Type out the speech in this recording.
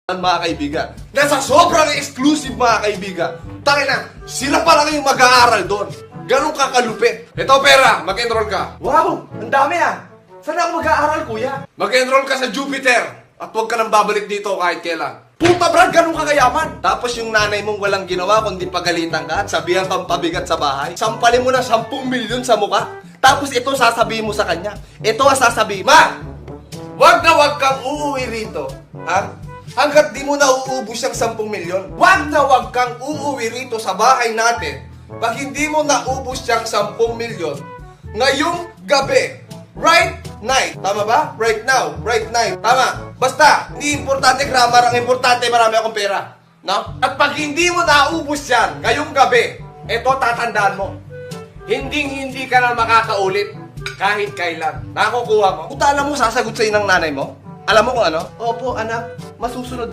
Mga kaibigan, nasa sobrang exclusive mga kaibigan. Tangina, sila pa lang yung mag-aaral doon. Ganun kakalupit. Ito pera, mag-enroll ka. Wow! Ang dami ah! Saan ako mag-aaral, kuya? Mag-enroll ka sa Jupiter. At huwag ka nang babalik dito kahit kailan. Puta Brad, ganun kakayaman! Tapos yung nanay mong walang ginawa kundi pagalitan ka at sabihan kang pabigat sa bahay. Sampalin mo na 10 milyon sa muka. Tapos ito sasabihin mo sa kanya. Ito ang sasabihin. Ma! Wag na wag kang uuwi rito. Ha? Hanggat di mo na uubos yung 10 milyon. Wag na wag kang uuwi rito sa bahay natin. Pag hindi mo naubos yung 10 milyon, ngayong gabi, right night. Tama ba? Right now. Right night. Tama. Basta, hindi importante grammar. Ang importante, marami akong pera. No? At pag hindi mo naubos yan, ngayong gabi, eto tatandaan mo. Hindi ka na makakaulit kahit kailan. Nakukuha mo. Puta, alam mo, sasagot sa'yo ng nanay mo? Alam mo kung ano? Opo, anak. Masusunod